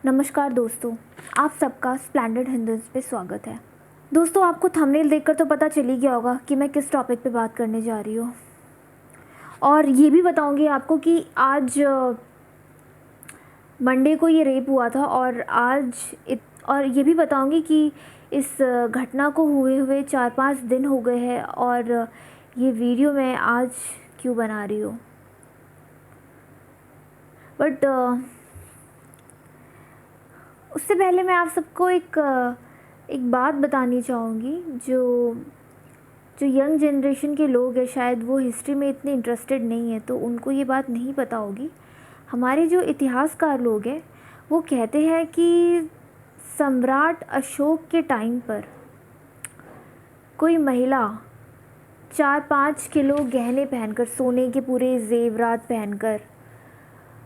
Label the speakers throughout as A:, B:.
A: नमस्कार दोस्तों, आप सबका स्प्लेंडेड हिंदूज़ पे स्वागत है। दोस्तों, आपको थंबनेल देखकर तो पता चल ही गया होगा कि मैं किस टॉपिक पे बात करने जा रही हूँ, और ये भी बताऊँगी आपको कि आज मंडे को ये रेप हुआ था और ये भी बताऊँगी कि इस घटना को हुए 4-5 दिन हो गए हैं और ये वीडियो मैं आज क्यों बना रही हूँ। बट उससे पहले मैं आप सबको एक बात बतानी चाहूँगी। जो यंग जनरेशन के लोग हैं, शायद वो हिस्ट्री में इतने इंटरेस्टेड नहीं है, तो उनको ये बात नहीं पता होगी। हमारे जो इतिहासकार लोग हैं वो कहते हैं कि सम्राट अशोक के टाइम पर कोई महिला 4-5 किलो गहने पहनकर, सोने के पूरे जेवरात पहनकर,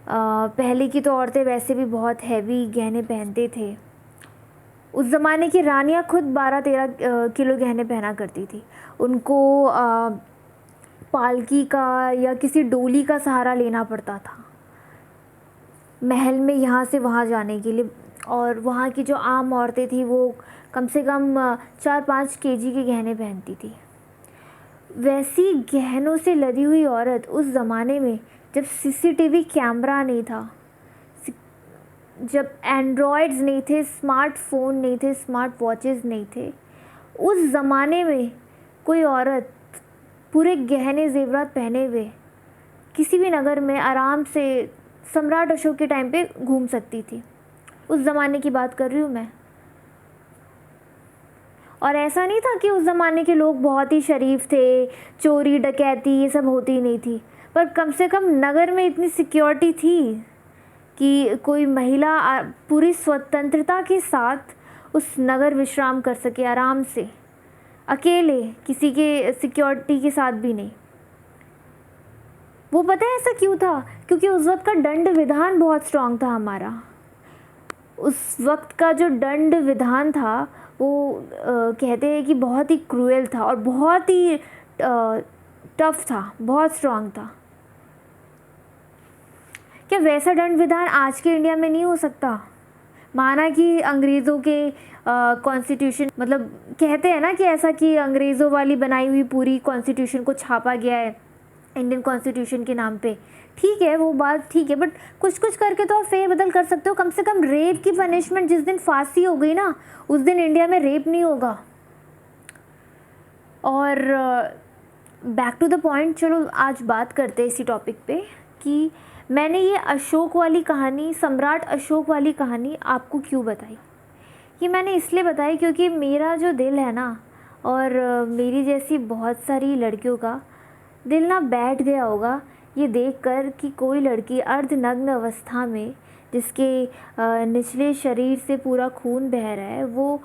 A: पहले की तो औरतें वैसे भी बहुत हैवी गहने पहनते थे। उस ज़माने की रानियाँ खुद 12-13 किलो गहने पहना करती थी। उनको पालकी का या किसी डोली का सहारा लेना पड़ता था महल में यहाँ से वहाँ जाने के लिए, और वहाँ की जो आम औरतें थी वो कम से कम 4-5 केजी के गहने पहनती थी। वैसी गहनों से लदी हुई औरत उस ज़माने में, जब सीसीटीवी कैमरा नहीं था, जब एंड्रॉयड्स नहीं थे, स्मार्टफोन नहीं थे, स्मार्ट वॉचेस नहीं थे, उस ज़माने में कोई औरत पूरे गहने जेवरात पहने हुए किसी भी नगर में आराम से सम्राट अशोक के टाइम पे घूम सकती थी। उस ज़माने की बात कर रही हूँ मैं। और ऐसा नहीं था कि उस ज़माने के लोग बहुत ही शरीफ थे, चोरी डकैती ये सब होती नहीं थी, पर कम से कम नगर में इतनी सिक्योरिटी थी कि कोई महिला पूरी स्वतंत्रता के साथ उस नगर विश्राम कर सके आराम से, अकेले, किसी के सिक्योरिटी के साथ भी नहीं। वो पता है ऐसा क्यों था? क्योंकि उस वक्त का दंड विधान बहुत स्ट्रांग था हमारा। उस वक्त का जो दंड विधान था वो कहते हैं कि बहुत ही क्रूएल था और बहुत ही टफ था, बहुत स्ट्रांग था। क्या वैसा दंड विधान आज के इंडिया में नहीं हो सकता? माना कि अंग्रेज़ों के कॉन्स्टिट्यूशन, मतलब कहते हैं ना कि ऐसा कि अंग्रेज़ों वाली बनाई हुई पूरी कॉन्स्टिट्यूशन को छापा गया है इंडियन कॉन्स्टिट्यूशन के नाम पे, ठीक है, वो बात ठीक है, बट कुछ कुछ करके तो आप फेरबदल कर सकते हो। कम से कम रेप की पनिशमेंट जिस दिन फांसी हो गई ना, उस दिन इंडिया में रेप नहीं होगा। और बैक टू द पॉइंट, चलो आज बात करते हैं इसी टॉपिक पे कि मैंने ये अशोक वाली कहानी, सम्राट अशोक वाली कहानी आपको क्यों बताई। ये मैंने इसलिए बताई क्योंकि मेरा जो दिल है ना, और मेरी जैसी बहुत सारी लड़कियों का दिल ना बैठ गया होगा ये देखकर कि कोई लड़की अर्धनग्न अवस्था में, जिसके निचले शरीर से पूरा खून बह रहा है, वो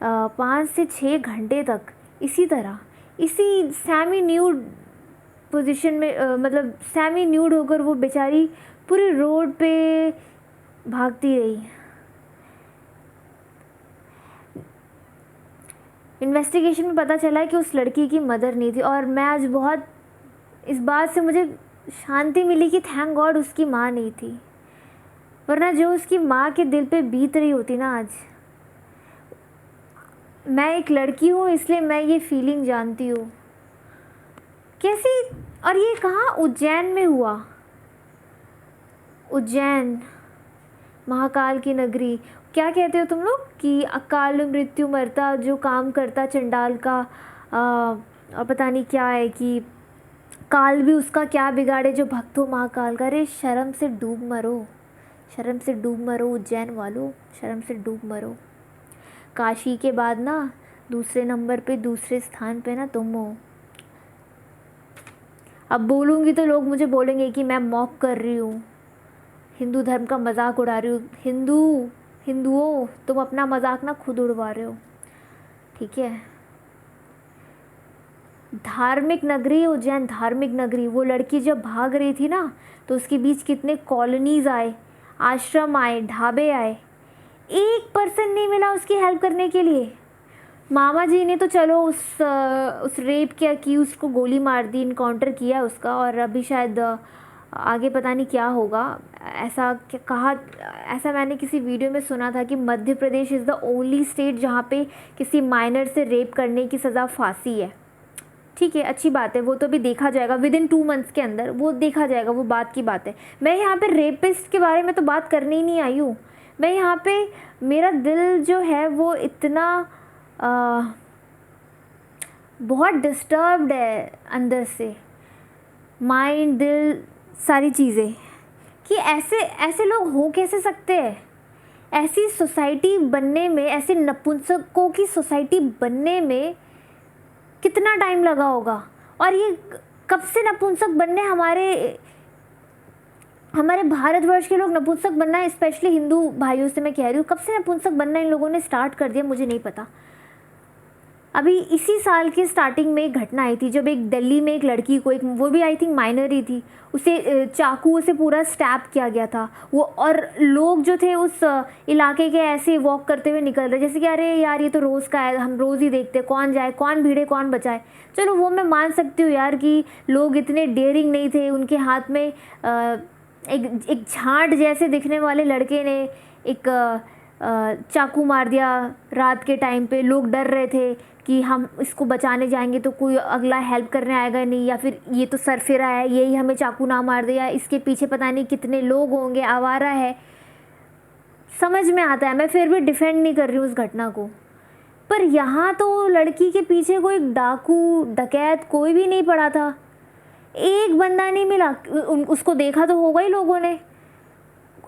A: 5 से 6 घंटे तक इसी सेमी न्यूड पोजीशन में, मतलब सेमी न्यूड होकर वो बेचारी पूरी रोड पे भागती रही। इन्वेस्टिगेशन में पता चला कि उस लड़की की मदर नहीं थी, और मैं आज बहुत इस बात से मुझे शांति मिली कि थैंक गॉड उसकी माँ नहीं थी, वरना जो उसकी माँ के दिल पे बीत रही होती ना आज। मैं एक लड़की हूँ इसलिए मैं ये फीलिंग जानती हूँ कैसी। और ये कहाँ? उज्जैन में हुआ। उज्जैन, महाकाल की नगरी। क्या कहते हो तुम लोग कि अकाल मृत्यु मरता जो काम करता चंडाल का, और पता नहीं क्या है कि काल भी उसका क्या बिगाड़े जो भक्त हो महाकाल का। अरे शर्म से डूब मरो, शर्म से डूब मरो उज्जैन वालों, शर्म से डूब मरो। काशी के बाद ना दूसरे नंबर पे, दूसरे स्थान पे ना तुम हो। अब बोलूँगी तो लोग मुझे बोलेंगे कि मैं मॉक कर रही हूँ, हिंदू धर्म का मजाक उड़ा रही हूँ। हिंदुओं, तुम अपना मजाक ना खुद उड़वा रहे हो, ठीक है। धार्मिक नगरी उज्जैन, धार्मिक नगरी। वो लड़की जब भाग रही थी ना, तो उसके बीच कितने कॉलोनीज आए, आश्रम आए, ढाबे आए, एक पर्सन नहीं मिला उसकी हेल्प करने के लिए। मामा जी ने तो चलो उस रेप के अक्यूज़ को गोली मार दी, इनकाउंटर किया उसका, और अभी शायद आगे पता नहीं क्या होगा। ऐसा क्या कहा, ऐसा मैंने किसी वीडियो में सुना था कि Madhya Pradesh is the only state जहाँ पे किसी माइनर से रेप करने की सज़ा फांसी है। ठीक है, अच्छी बात है, वो तो भी देखा जाएगा विद इन 2 मंथ्स के अंदर, वो देखा जाएगा, वो बात की बात है। मैं यहाँ पे रेपिस्ट के बारे में तो बात करने ही नहीं आई हूँ। मैं यहाँ पे, मेरा दिल जो है वो इतना बहुत डिस्टर्ब्ड है अंदर से, माइंड, दिल, सारी चीज़ें, कि ऐसे ऐसे लोग हो कैसे सकते हैं। ऐसी सोसाइटी बनने में, ऐसे नपुंसकों की सोसाइटी बनने में कितना टाइम लगा होगा। और ये कब से नपुंसक बनने, हमारे भारतवर्ष के लोग नपुंसक बनना है, स्पेशली हिंदू भाइयों से मैं कह रही हूँ, कब से नपुंसक बनना इन लोगों ने स्टार्ट कर दिया मुझे नहीं पता। अभी इसी साल के स्टार्टिंग में एक घटना आई थी जब एक दिल्ली में एक लड़की को, एक वो भी आई थिंक माइनर ही थी, उसे चाकू से पूरा स्टैप किया गया था वो। और लोग जो थे उस इलाके के ऐसे वॉक करते हुए निकल रहे, जैसे कि अरे यार ये तो रोज़ का है, हम रोज़ ही देखते, कौन जाए, कौन भीड़े, कौन बचाए। चलो वो मैं मान सकती हूँ यार कि लोग इतने डेयरिंग नहीं थे, उनके हाथ में एक झांट जैसे दिखने वाले लड़के ने एक चाकू मार दिया रात के टाइम पे। लोग डर रहे थे कि हम इसको बचाने जाएंगे तो कोई अगला हेल्प करने आएगा नहीं, या फिर ये तो सरफिरा है, यही हमें चाकू ना मार दे, या इसके पीछे पता नहीं कितने लोग होंगे, आवारा है। समझ में आता है, मैं फिर भी डिफेंड नहीं कर रही हूँ उस घटना को। पर यहाँ तो लड़की के पीछे कोई डाकू डकैत कोई भी नहीं पड़ा था, एक बंदा नहीं मिला। उसको देखा तो होगा ही लोगों ने,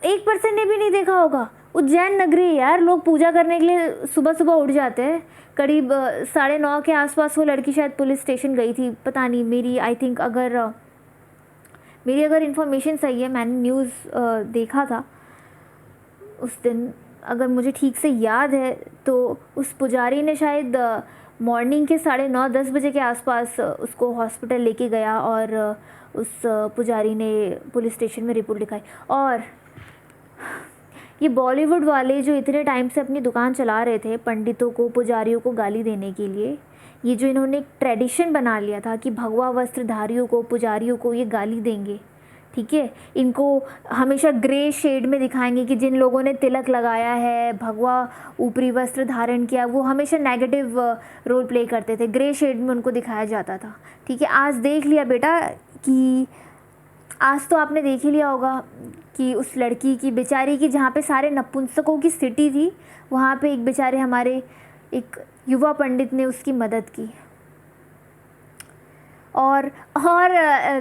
A: 1% ने भी नहीं देखा होगा। उज्जैन नगरी यार, लोग पूजा करने के लिए सुबह सुबह उठ जाते हैं। करीब 9:30 के आसपास वो लड़की शायद पुलिस स्टेशन गई थी, पता नहीं, मेरी आई थिंक मेरी अगर इन्फॉर्मेशन सही है, मैंने न्यूज़ देखा था उस दिन, अगर मुझे ठीक से याद है तो उस पुजारी ने शायद मॉर्निंग के 9:30-10 बजे के आसपास उसको हॉस्पिटल लेके गया, और उस पुजारी ने पुलिस स्टेशन में रिपोर्ट लिखाई। और ये बॉलीवुड वाले जो इतने टाइम से अपनी दुकान चला रहे थे पंडितों को, पुजारियों को गाली देने के लिए, ये जो इन्होंने एक ट्रेडिशन बना लिया था कि भगवा वस्त्रधारियों को, पुजारियों को ये गाली देंगे, ठीक है, इनको हमेशा ग्रे शेड में दिखाएंगे कि जिन लोगों ने तिलक लगाया है, भगवा ऊपरी वस्त्र धारण किया, वो हमेशा नेगेटिव रोल प्ले करते थे, ग्रे शेड में उनको दिखाया जाता था। ठीक है, आज देख लिया बेटा कि आज तो आपने देख ही लिया होगा कि उस लड़की की, बेचारी की, जहाँ पे सारे नपुंसकों की सिटी थी, वहाँ पे एक बेचारे हमारे एक युवा पंडित ने उसकी मदद की। और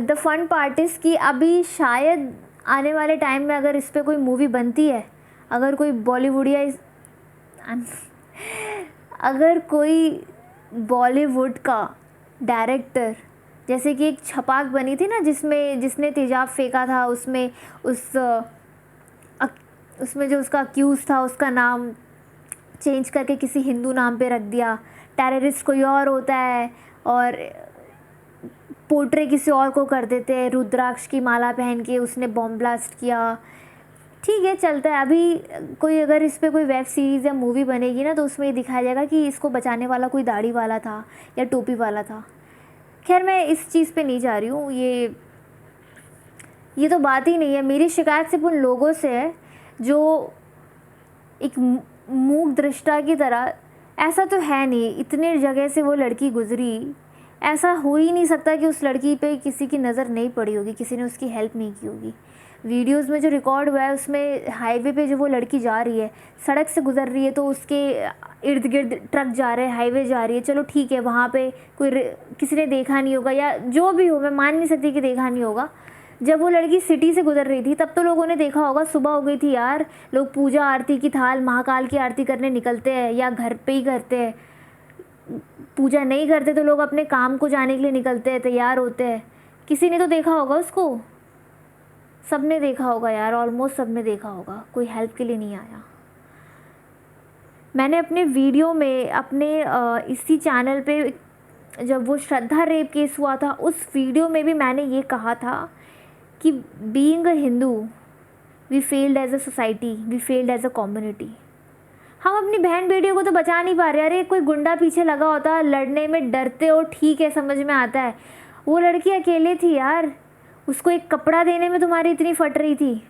A: द फन पार्ट इज़ कि अभी शायद आने वाले टाइम में अगर इस पर कोई मूवी बनती है, अगर कोई बॉलीवुडिया अगर कोई बॉलीवुड का डायरेक्टर, जैसे कि एक छपाक बनी थी ना जिसने तेजाब फेंका था, उसमें जो उसका अक्यूज़ था उसका नाम चेंज करके किसी हिंदू नाम पे रख दिया, टेररिस्ट कोई और होता है और पोर्ट्रे किसी और को कर देते हैं, रुद्राक्ष की माला पहन के उसने बॉम्ब ब्लास्ट किया। ठीक है, चलता है। अभी कोई अगर इस पे कोई वेब सीरीज़ या मूवी बनेगी ना तो उसमें ये दिखाया जाएगा कि इसको बचाने वाला कोई दाढ़ी वाला था या टोपी वाला था। खैर मैं इस चीज़ पे नहीं जा रही हूँ, ये तो बात ही नहीं है। मेरी शिकायत सिर्फ उन लोगों से है जो एक मूक दृष्टा की तरह, ऐसा तो है नहीं, इतने जगह से वो लड़की गुजरी, ऐसा हो ही नहीं सकता कि उस लड़की पे किसी की नज़र नहीं पड़ी होगी, किसी ने उसकी हेल्प नहीं की होगी। वीडियोस में जो रिकॉर्ड हुआ है उसमें हाईवे पे जो वो लड़की जा रही है, सड़क से गुजर रही है तो उसके इर्द गिर्द ट्रक जा रहे हैं, हाईवे जा रही है, चलो ठीक है, वहाँ पे किसी ने देखा नहीं होगा या जो भी हो, मैं मान नहीं सकती कि देखा नहीं होगा। जब वो लड़की सिटी से गुजर रही थी तब तो लोगों ने देखा होगा, सुबह हो गई थी यार, लोग पूजा आरती की थाल, महाकाल की आरती करने निकलते हैं या घर पे ही करते हैं, पूजा नहीं करते तो लोग अपने काम को जाने के लिए निकलते हैं, तैयार होते हैं। किसी ने तो देखा होगा उसको, सब ने देखा होगा यार, ऑलमोस्ट सब ने देखा होगा, कोई हेल्प के लिए नहीं आया। मैंने अपने वीडियो में, अपने इसी चैनल पे, जब वो श्रद्धा रेप केस हुआ था उस वीडियो में भी मैंने ये कहा था कि being a Hindu we failed as a society, we failed as a community. हम अपनी बहन बेटियों को तो बचा नहीं पा रहे। अरे कोई गुंडा पीछे लगा होता, लड़ने में डरते हो, ठीक है, समझ में आता है। वो लड़की अकेले थी यार, उसको एक कपड़ा देने में तुम्हारी इतनी फट रही थी,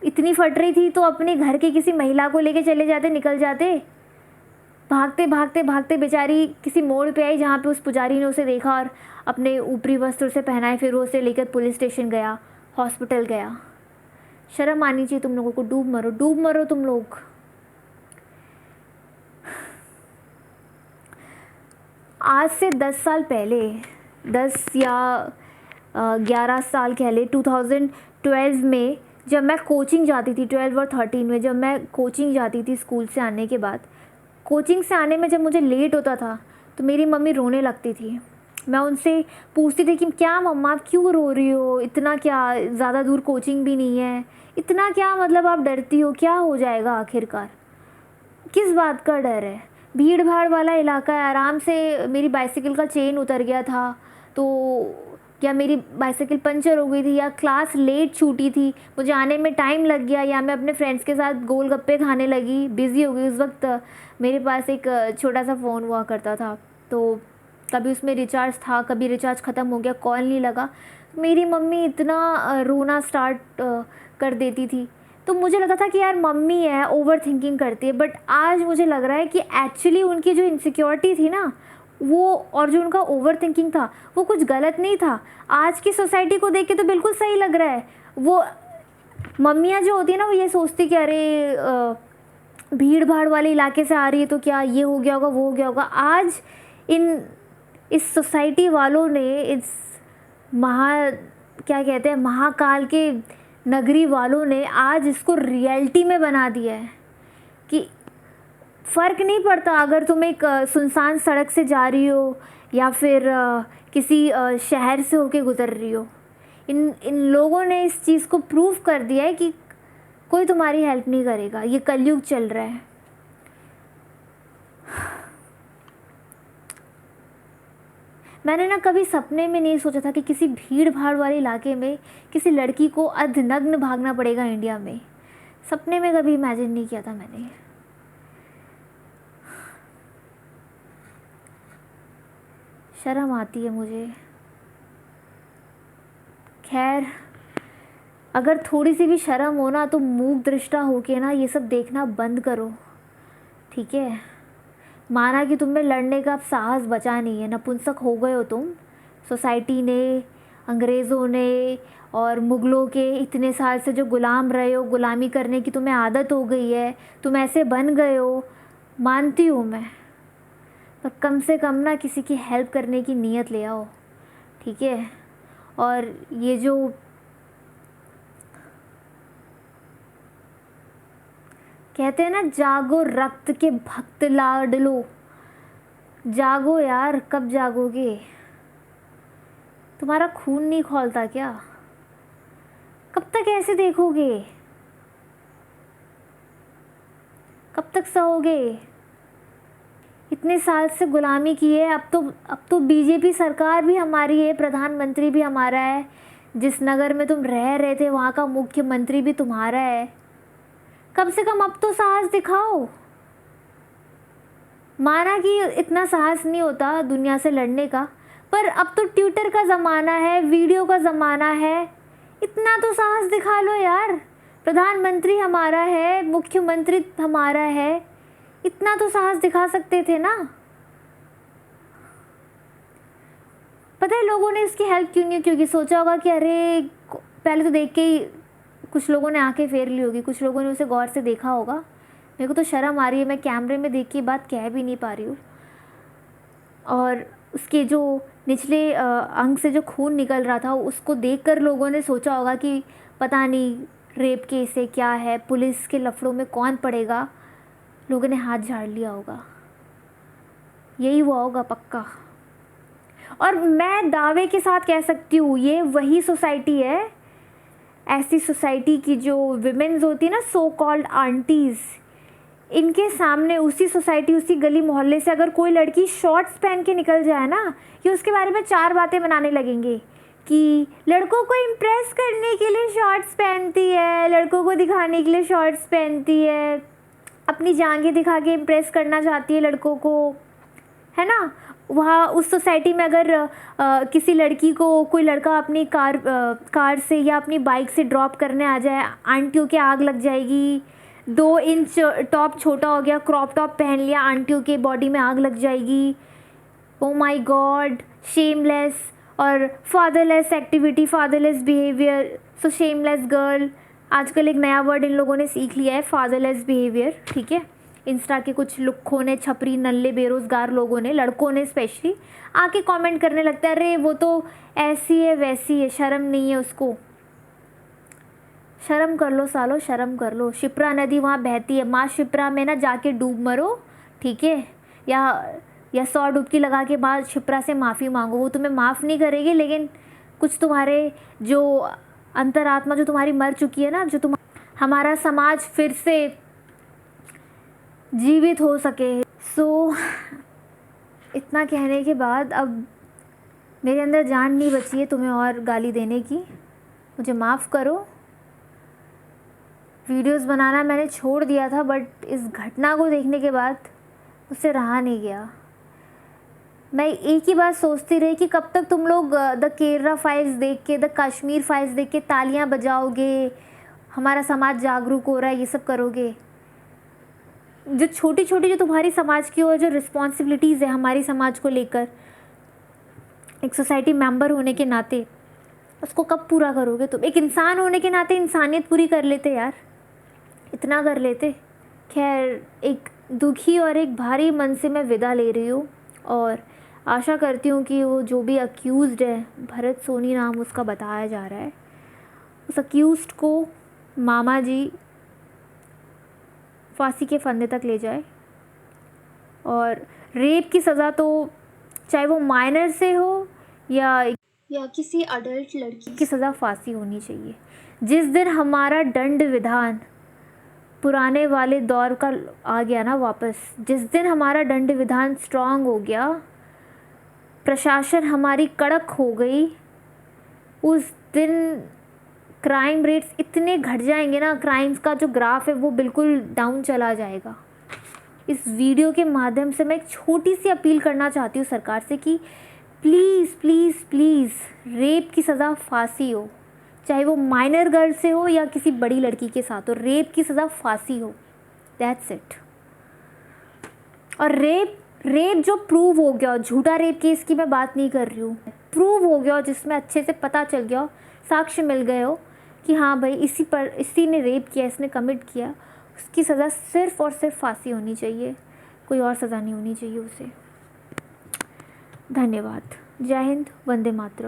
A: इतनी फट रही थी तो अपने घर के किसी महिला को लेके चले जाते, निकल जाते। भागते भागते भागते बेचारी किसी मोड़ पे आई जहाँ पे उस पुजारी ने उसे देखा और अपने ऊपरी वस्त्र उसे पहनाए, फिर वो उसे लेकर पुलिस स्टेशन गया, हॉस्पिटल गया। शर्म आनी चाहिए तुम लोगों को। डूब मरो, डूब मरो तुम लोग। आज से 10 साल पहले, 10 या 11 साल कह ले, 2012 में जब मैं कोचिंग जाती थी, 12 और 13 में जब मैं कोचिंग जाती थी स्कूल से आने के बाद, कोचिंग से आने में जब मुझे लेट होता था तो मेरी मम्मी रोने लगती थी। मैं उनसे पूछती थी कि क्या मम्मा आप क्यों रो रही हो, इतना क्या, ज़्यादा दूर कोचिंग भी नहीं है, इतना क्या मतलब आप डरती हो, क्या हो जाएगा आखिरकार, किस बात का डर है, भीड़ भाड़ वाला इलाका है। आराम से मेरी बाइसाइकिल का चेन उतर गया था तो, या मेरी बाइसाइकिल पंचर हो गई थी, या क्लास लेट छूटी थी, मुझे आने में टाइम लग गया, या मैं अपने फ्रेंड्स के साथ गोलगप्पे खाने लगी, बिज़ी हो गई। उस वक्त मेरे पास एक छोटा सा फ़ोन हुआ करता था, तो कभी उसमें रिचार्ज था, कभी रिचार्ज ख़त्म हो गया, कॉल नहीं लगा, मेरी मम्मी इतना रोना स्टार्ट कर देती थी। तो मुझे लगता था कि यार मम्मी है, ओवर थिंकिंग करती है। बट आज मुझे लग रहा है कि एक्चुअली उनकी जो इनसिक्योरिटी थी ना वो, और जो उनका ओवर थिंकिंग था वो कुछ गलत नहीं था। आज की सोसाइटी को देख के तो बिल्कुल सही लग रहा है। वो मम्मियाँ जो होती है ना, वो ये सोचती कि अरे भीड़ भाड़ वाले इलाके से आ रही है तो क्या ये हो गया होगा, वो हो गया होगा। आज इस सोसाइटी वालों ने, इस क्या कहते हैं, महाकाल के नगरी वालों ने आज इसको रियलिटी में बना दिया है कि फ़र्क नहीं पड़ता अगर तुम एक सुनसान सड़क से जा रही हो या फिर किसी शहर से होके गुजर रही हो। इन लोगों ने इस चीज़ को प्रूव कर दिया है कि कोई तुम्हारी हेल्प नहीं करेगा। ये कलयुग चल रहा है। मैंने ना कभी सपने में नहीं सोचा था कि किसी भीड़ भाड़ वाले इलाके में किसी लड़की को अर्धनग्न भागना पड़ेगा इंडिया में। सपने में कभी इमेजिन नहीं किया था मैंने। शर्म आती है मुझे। खैर, अगर थोड़ी सी भी शर्म हो ना तो मूक दृष्टा होके ना ये सब देखना बंद करो, ठीक है। माना कि तुम में लड़ने का अब साहस बचा नहीं है, नपुंसक हो गए हो तुम। सोसाइटी ने, अंग्रेज़ों ने और मुग़लों के इतने साल से जो गुलाम रहे हो, गुलामी करने की तुम्हें आदत हो गई है, तुम ऐसे बन गए हो, मानती हूँ मैं। पर कम से कम ना किसी की हेल्प करने की नीयत ले आओ, ठीक है। और ये जो कहते हैं ना, जागो रक्त के भक्त लाडलो, जागो यार, कब जागोगे? तुम्हारा खून नहीं खौलता क्या? कब तक ऐसे देखोगे? कब तक सहोगे? इतने साल से गुलामी की है। अब तो बीजेपी सरकार भी हमारी है, प्रधानमंत्री भी हमारा है, जिस नगर में तुम रह रहे थे वहाँ का मुख्यमंत्री भी तुम्हारा है। कम से कम अब तो साहस दिखाओ। माना कि इतना साहस नहीं होता दुनिया से लड़ने का, पर अब तो ट्विटर का ज़माना है, वीडियो का ज़माना है, इतना तो साहस दिखा लो यार। प्रधानमंत्री हमारा है, मुख्यमंत्री हमारा है, इतना तो साहस दिखा सकते थे ना। पता है लोगों ने इसकी हेल्प क्यों नहीं, क्योंकि सोचा होगा कि अरे, पहले तो देख के ही कुछ लोगों ने आंखें फेर ली होगी, कुछ लोगों ने उसे गौर से देखा होगा। मेरे को तो शर्म आ रही है, मैं कैमरे में देख के बात कह भी नहीं पा रही हूँ। और उसके जो निचले अंग से जो खून निकल रहा था उसको देखकर लोगों ने सोचा होगा कि पता नहीं रेप केस है क्या है, पुलिस के लफड़ों में कौन पड़ेगा। लोगों ने हाथ झाड़ लिया होगा, यही हुआ होगा पक्का। और मैं दावे के साथ कह सकती हूँ ये वही सोसाइटी है, ऐसी सोसाइटी की जो विमेन्स होती है ना, सो कॉल्ड आंटीज़, इनके सामने उसी सोसाइटी, उसी गली मोहल्ले से अगर कोई लड़की शॉर्ट्स पहन के निकल जाए ना, ये उसके बारे में 4 बातें बनाने लगेंगे कि लड़कों को इम्प्रेस करने के लिए शॉर्ट्स पहनती है, लड़कों को दिखाने के लिए शॉर्ट्स पहनती है, अपनी जांघें दिखा के इम्प्रेस करना चाहती है लड़कों को, है ना। वहाँ उस सोसाइटी में अगर किसी लड़की को कोई लड़का अपनी कार से या अपनी बाइक से ड्रॉप करने आ जाए, आंटियों के आग लग जाएगी। 2 इंच टॉप छोटा हो गया, क्रॉप टॉप पहन लिया, आंटियों के बॉडी में आग लग जाएगी। Oh my God, shameless. और fatherless activity, fatherless behaviour, so shameless girl. आजकल एक नया वर्ड इन लोगों ने सीख लिया है, फादरलेस बिहेवियर, ठीक है। इंस्टा के कुछ लुक्खों ने, छपरी नल्ले बेरोज़गार लोगों ने, लड़कों ने स्पेशली आके कमेंट करने लगता है, अरे वो तो ऐसी है वैसी है, शर्म नहीं है उसको। शर्म कर लो सालो, शर्म कर लो। शिप्रा नदी वहाँ बहती है, माँ शिप्रा में ना जाके डूब मरो, ठीक है। या 100 डुबकी लगा के बाद शिप्रा से माफ़ी मांगो, वो तुम्हें माफ़ नहीं करेगी, लेकिन कुछ तुम्हारे जो अंतरात्मा जो तुम्हारी मर चुकी है ना, जो हमारा समाज फिर से जीवित हो सके। सो इतना कहने के बाद अब मेरे अंदर जान नहीं बची है तुम्हें और गाली देने की, मुझे माफ़ करो। वीडियोस बनाना मैंने छोड़ दिया था, बट इस घटना को देखने के बाद मुझसे रहा नहीं गया। मैं एक ही बात सोचती रही कि कब तक तुम लोग द केरला फाइल्स देख के, द कश्मीर फाइल्स देख के तालियां बजाओगे, हमारा समाज जागरूक हो रहा है, ये सब करोगे। जो छोटी छोटी जो तुम्हारी समाज की और जो रिस्पॉन्सिबिलिटीज़ है हमारी समाज को लेकर, एक सोसाइटी मेंबर होने के नाते, उसको कब पूरा करोगे तुम? एक इंसान होने के नाते इंसानियत पूरी कर लेते यार, इतना कर लेते। खैर, एक दुखी और एक भारी मन से मैं विदा ले रही हूँ, और आशा करती हूँ कि वो जो भी अक्यूज़्ड है, भरत सोनी नाम उसका बताया जा रहा है, उस अक्यूज़्ड को मामा जी फांसी के फंदे तक ले जाए। और रेप की सज़ा तो चाहे वो माइनर से हो या किसी अडल्ट लड़की की सज़ा फांसी होनी चाहिए। जिस दिन हमारा दंड विधान पुराने वाले दौर का आ गया ना वापस, जिस दिन हमारा दंड विधान स्ट्रांग हो गया, प्रशासन हमारी कड़क हो गई, उस दिन क्राइम रेट्स इतने घट जाएंगे ना, क्राइम्स का जो ग्राफ है वो बिल्कुल डाउन चला जाएगा। इस वीडियो के माध्यम से मैं एक छोटी सी अपील करना चाहती हूँ सरकार से कि प्लीज़ प्लीज़ प्लीज़ रेप की सज़ा फांसी हो, चाहे वो माइनर गर्ल से हो या किसी बड़ी लड़की के साथ हो, रेप की सज़ा फांसी हो, दैट्स इट। और रेप जो प्रूव हो गया, झूठा रेप केस की मैं बात नहीं कर रही हूँ, प्रूव हो गया जिसमें अच्छे से पता चल गया, साक्ष्य मिल गए हो कि हाँ भाई इसी ने रेप किया, इसने कमिट किया, उसकी सज़ा सिर्फ़ और सिर्फ फांसी होनी चाहिए, कोई और सज़ा नहीं होनी चाहिए उसे। धन्यवाद। जय हिंद, वंदे मातरम।